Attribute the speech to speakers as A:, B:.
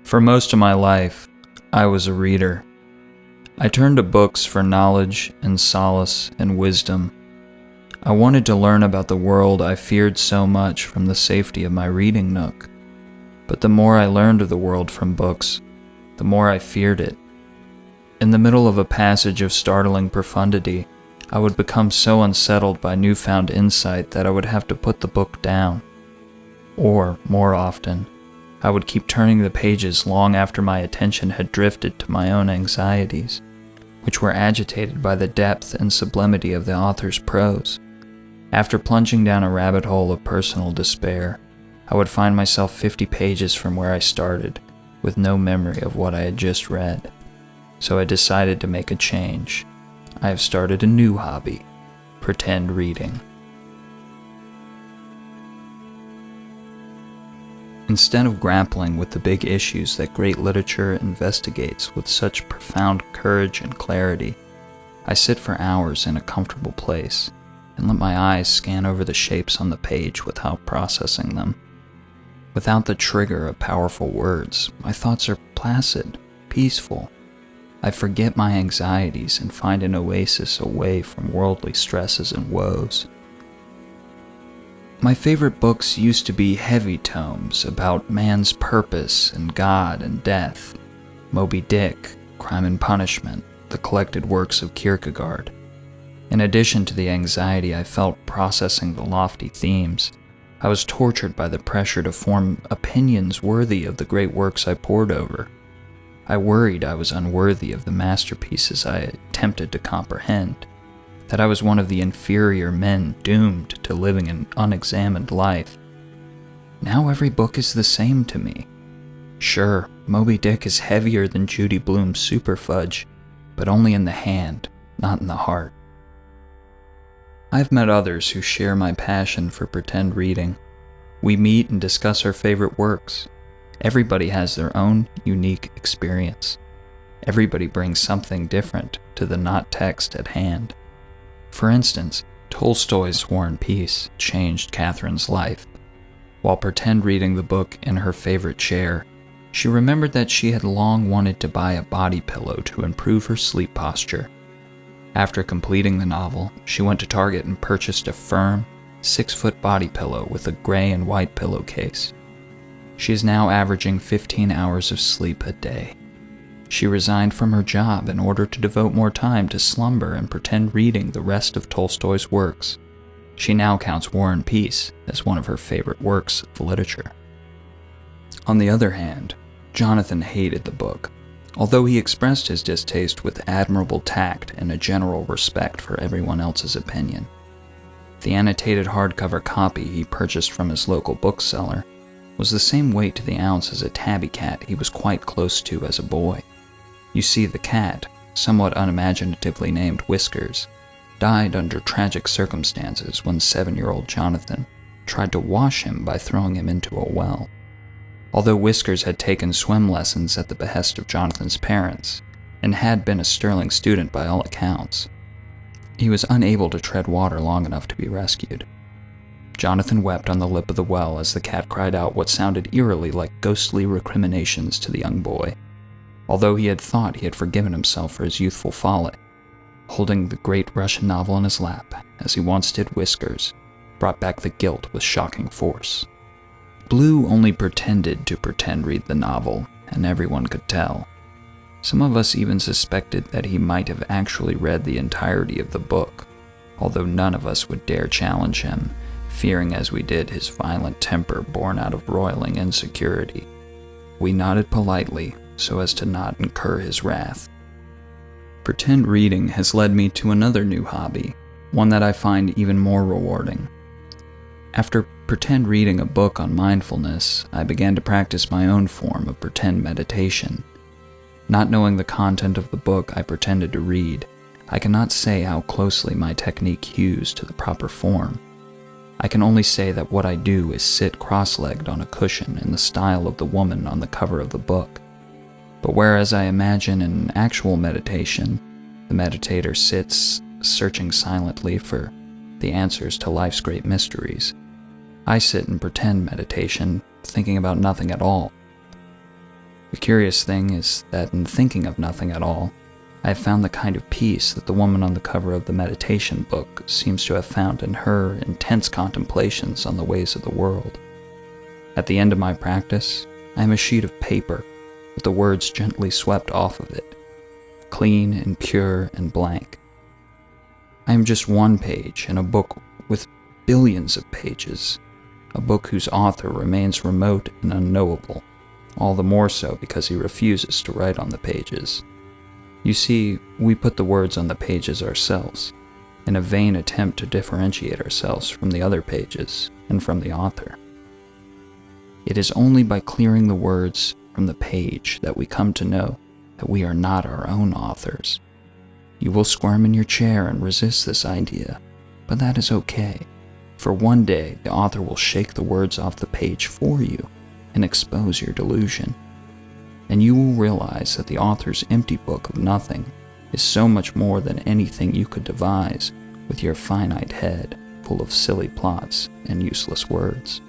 A: For most of my life, I was a reader. I turned to books for knowledge and solace and wisdom. I wanted to learn about the world I feared so much from the safety of my reading nook. But the more I learned of the world from books, the more I feared it. In the middle of a passage of startling profundity, I would become so unsettled by newfound insight that I would have to put the book down. Or, more often, I would keep turning the pages long after my attention had drifted to my own anxieties, which were agitated by the depth and sublimity of the author's prose. After plunging down a rabbit hole of personal despair, I would find myself 50 pages from where I started, with no memory of what I had just read. So I decided to make a change. I have started a new hobby: pretend reading. Instead of grappling with the big issues that great literature investigates with such profound courage and clarity, I sit for hours in a comfortable place and let my eyes scan over the shapes on the page without processing them. Without the trigger of powerful words, my thoughts are placid, peaceful. I forget my anxieties and find an oasis away from worldly stresses and woes. My favorite books used to be heavy tomes about man's purpose and God and death. Moby Dick, Crime and Punishment, the collected works of Kierkegaard. In addition to the anxiety I felt processing the lofty themes, I was tortured by the pressure to form opinions worthy of the great works I pored over. I worried I was unworthy of the masterpieces I attempted to comprehend, that I was one of the inferior men doomed to living an unexamined life. Now every book is the same to me. Sure, Moby Dick is heavier than Judy Blume's Super Fudge, but only in the hand, not in the heart. I've met others who share my passion for pretend reading. We meet and discuss our favorite works. Everybody has their own unique experience. Everybody brings something different to the not text at hand. For instance, Tolstoy's War and Peace changed Catherine's life. While pretend reading the book in her favorite chair, she remembered that she had long wanted to buy a body pillow to improve her sleep posture. After completing the novel, she went to Target and purchased a firm, 6-foot body pillow with a gray and white pillowcase. She is now averaging 15 hours of sleep a day. She resigned from her job in order to devote more time to slumber and pretend reading the rest of Tolstoy's works. She now counts War and Peace as one of her favorite works of literature. On the other hand, Jonathan hated the book, although he expressed his distaste with admirable tact and a general respect for everyone else's opinion. The annotated hardcover copy he purchased from his local bookseller was the same weight to the ounce as a tabby cat he was quite close to as a boy. You see, the cat, somewhat unimaginatively named Whiskers, died under tragic circumstances when 7-year-old Jonathan tried to wash him by throwing him into a well. Although Whiskers had taken swim lessons at the behest of Jonathan's parents, and had been a sterling student by all accounts, he was unable to tread water long enough to be rescued. Jonathan wept on the lip of the well as the cat cried out what sounded eerily like ghostly recriminations to the young boy, although he had thought he had forgiven himself for his youthful folly. Holding the great Russian novel in his lap, as he once did Whiskers, brought back the guilt with shocking force. Blue only pretended to pretend read the novel, and everyone could tell. Some of us even suspected that he might have actually read the entirety of the book, although none of us would dare challenge him, fearing as we did his violent temper born out of roiling insecurity. We nodded politely so as to not incur his wrath. Pretend reading has led me to another new hobby, one that I find even more rewarding. After pretend reading a book on mindfulness, I began to practice my own form of pretend meditation. Not knowing the content of the book I pretended to read, I cannot say how closely my technique hews to the proper form. I can only say that what I do is sit cross-legged on a cushion in the style of the woman on the cover of the book. But whereas I imagine in actual meditation, the meditator sits searching silently for the answers to life's great mysteries, I sit in pretend meditation, thinking about nothing at all. The curious thing is that in thinking of nothing at all, I have found the kind of peace that the woman on the cover of the meditation book seems to have found in her intense contemplations on the ways of the world. At the end of my practice, I am a sheet of paper with the words gently swept off of it, clean and pure and blank. I am just one page in a book with billions of pages, a book whose author remains remote and unknowable, all the more so because he refuses to write on the pages. You see, we put the words on the pages ourselves, in a vain attempt to differentiate ourselves from the other pages and from the author. It is only by clearing the words from the page that we come to know that we are not our own authors. You will squirm in your chair and resist this idea, but that is okay, for one day the author will shake the words off the page for you and expose your delusion. And you will realize that the author's empty book of nothing is so much more than anything you could devise with your finite head full of silly plots and useless words.